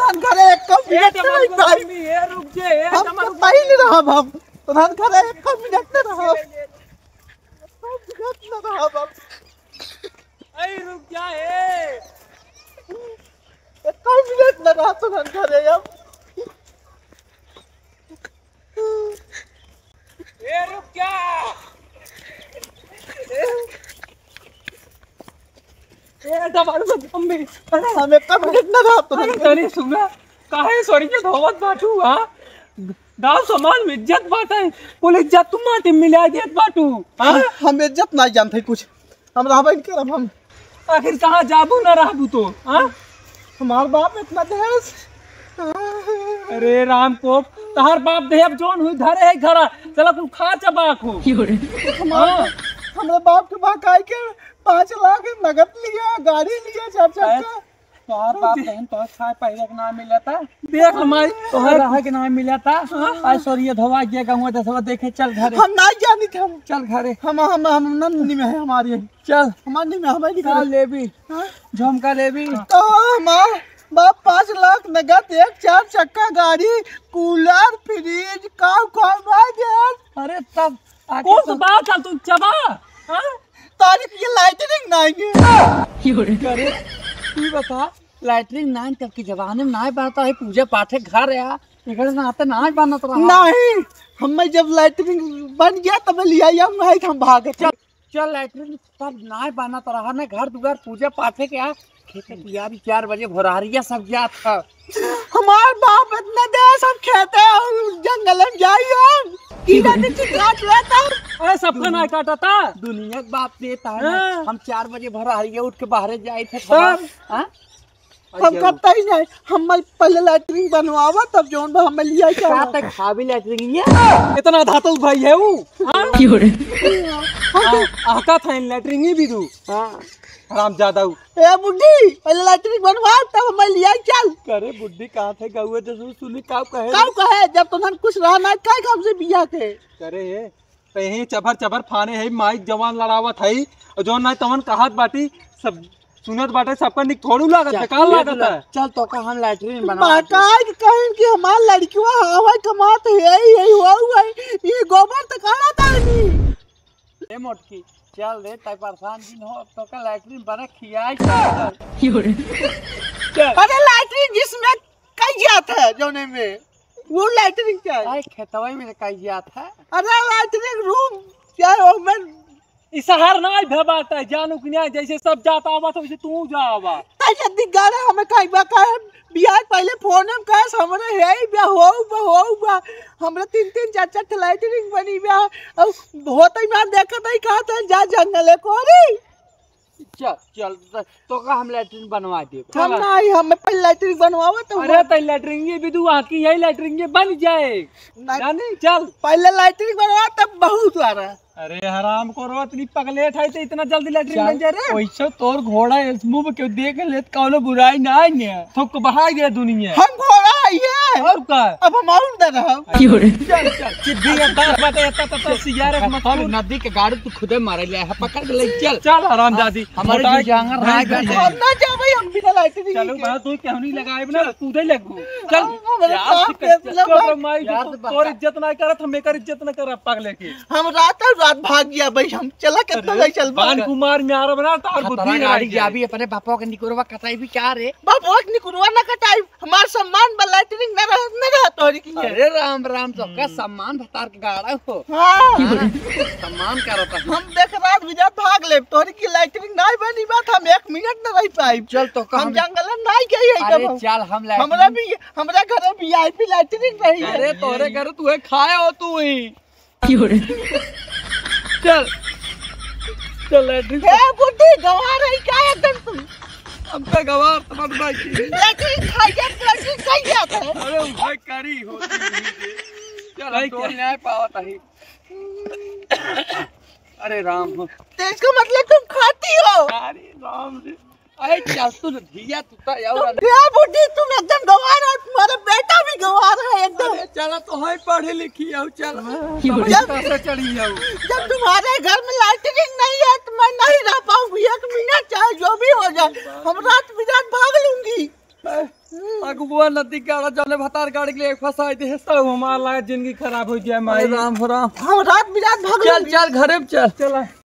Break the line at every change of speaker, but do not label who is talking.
प्रधान घरे एक कम मिनट नहीं भाई
ये रुक जे
हम करता ही नहीं रहा हम प्रधान घरे एक कम मिनट नहीं रहा हम न रहा हम
ए रुक जा ए
एक कम मिनट न रहा प्रधान घरे हम
ए रुक जा ए दबाड़ू मत मम्मी
अरे हमें कम मिनट न रहा प्रधान
तनी सुना काहे सॉरी के धोवत बाटू हां गांव समाज में इज्जत बाटे कुल इज्जत तुम माटी मिला देत बाटू हां
हम इज्जत नहीं जानते कुछ हम रहबे नहीं करब हम
आखिर कहां जाबू ना रहबू तो हां
हमार बाप इतना दहेज
अरे राम को तहार बाप देव जोन हुई धरे है घरा चला तू खा चबाक हो
हमारे बाप के बाप काय के 5 लाख नगद लिया गाड़ी लिया 4 चक्का
तोहर बाप बहन तो खाए पहले के नाम मिला था देख हमारी तोहर रहा के नाम मिला था आज सॉरी धोवा गया गांव दसवा देखे चल घरे
हम नहीं जानी थे हम
चल घरे
हम नंदी में है हमारी
चल
हमारी में हमारी
चल ले भी झुमका ले भी
तो हमार बाप 5 लाख नगद एक 4 चक्का गाड़ी कूलर फ्रिज काव
अरे तब कौन सा बात चल तू चबा हां
तारीख ये लाइटिंग नहीं
करे तू बता लाइटरिंग नाइन तब के जमाने में नाय बनता है पूजा पाठ घर या इधर ना आते नाय बनत रहा
नहीं हम जब लाइटिंग बन गया तब लिया हम नहीं हम भागे
चल लाइटरिंग तब नाय बनत रहा ना घर दुआर पूजा पाठ के आ खेते तैयारी 4 बजे भोरारिया सब जात था
हमार बाप इतना दे सब खेते जंगल में जाइयो कीड़ा नीचे काट लेता
अरे सबका ना काटा था
दुनिया के बाप देता है ना। हम 4 बजे भोरारिया उठ के बाहर जाए थे
हां
हम करता ही नहीं हम पहले लैट्रिन बनवावा तब जोन हम लिया
क्या तक खावी लैट्रिन ये इतना धातु भाई है वो हां आका था लैट्रिन ही भी दू हां आराम ज्यादा
ए बुड्ढी पहले लैट्रिन बनवा तब हम लिया चल
करे बुड्ढी कहां थे गौए जसू सुनी काव
कहे जब तुमन कुछ रहना काय हमसे बिया के
करे है कहीं चबर चबर फाने है माई जवान लड़ावत है जो ना तमन कहत बाटी सब सुनत बाटे सबका निक थोड़ू लागत है काल लागत है
चल तो का हम लैट्रिन बनवा काय कहीं कि हमार लड़कीवा हवा कमात है यही हुआ ये गोबर तो काला तानी
ए मोटकी चल रे तय परेशान दिन हो तो का लैट्रिन बना खियाई चल
अरे लैट्रिन जिसमें कई जात है जोने में वो लैट्रिन क्या है
खेतवा में कई जात है
अरे लैट्रिन रूम क्या है उसमें
इसहार ना भेबाता है जानू कि नहीं जैसे सब जाता आवा तो वैसे तू जावा
ताई जल्दी गाना हमें काई बा का बियाह पहले फोन में का हमरे है बा हो हमरा 3 4 लाइटिंग बनी बा अब होत ही मैं देखत ही कहा था जा जंगल कोरी
चल तो का हम लैट्रिन बनवा दे
हम नहीं हमें पहले लैट्रिन बनवावा तो
अरे तई लैट्रिन ये भी दू आकी है लैट्रिन ये बन जाए जानी चल
पहले लैट्रिन बनवा तब बहुत आ रहा
अरे हराम को रो इतनी पगलेट है तो इतना जल्दी लैट्रिन बन जाए रे वैसे तोर घोड़ा मुंह के देख ले कौनो बुराई ना है थुक बढ़ा गया दुनिया
हम घोड़ा है
और का
अब हम और डर हम
चल सिद्धि दांत बाटे तत सियारे मत
नदी के गाड़ी तू खुदे मारे ले पकड़ ले चल
हराम दादी
हमारे जांगर राय कर हम ना जा भाई हम बिना लाइट नहीं
चलो भाई तू क्यों नहीं लगाए ना तू दे लगू चल माई तोर इज्जत ना करत हम एकर इज्जत ना कर पगले की
हम रात भाग गया भाई हम चला कितना नहीं चल
बान कुमार में आ रहा बना तार बुद्धि
गाड़ी जाबी अपने पापा के निकुरवा कटाई भी क्या रे बापा के निकुरवा ना कटाई हमार सम्मान बलाइटिंग न रह तोरी की
अरे राम राम तो का सम्मान भतार के गाड़ा हो
हां
सम्मान करता
हम देख रात बिजा भाग ले तोरी की लाइटिंग नहीं बनी बात हम 1 मिनट न रह पाई
चल तो
हम जंगल में नहीं गई है
अरे चल हम
हमरा घर वीआईपी लाइटिंग रही
अरे तोरे घर तू है खाए हो तू ही चल चल लैट्रिन
ए बुड्ढी गवा रही क्या एकदम तुम
हम तो गवार समझ बाकी
लैट्रिन खाइए लैट्रिन खाई जाता है
अरे भाई करी होती चल तो न्याय पावत है अरे राम हो
तो इसका मतलब तुम खाती हो
अरे राम रे अरे चल तू धिया तू तो यार
क्या बुड्ढी तुम एकदम गवार और तुम्हारा बेटा भी गवार है एकदम
चल तो है पढ़े लिखी आओ चल कैसे चढ़ी आओ
जब तुम्हारे घर में लाइटिंग नहीं है तो मैं नहीं रह पाऊंगी 1 मिनट चाहे जो भी हो जाए हम रात बिरात भाग लूंगी अगुआ नदी के जाने भतार गाड़ी के लिए फंसाई दे
सब हमारा जिंदगी खराब हो जाए माई।
राम राम हम रात बिरात भाग चल चल घरे में चल
चला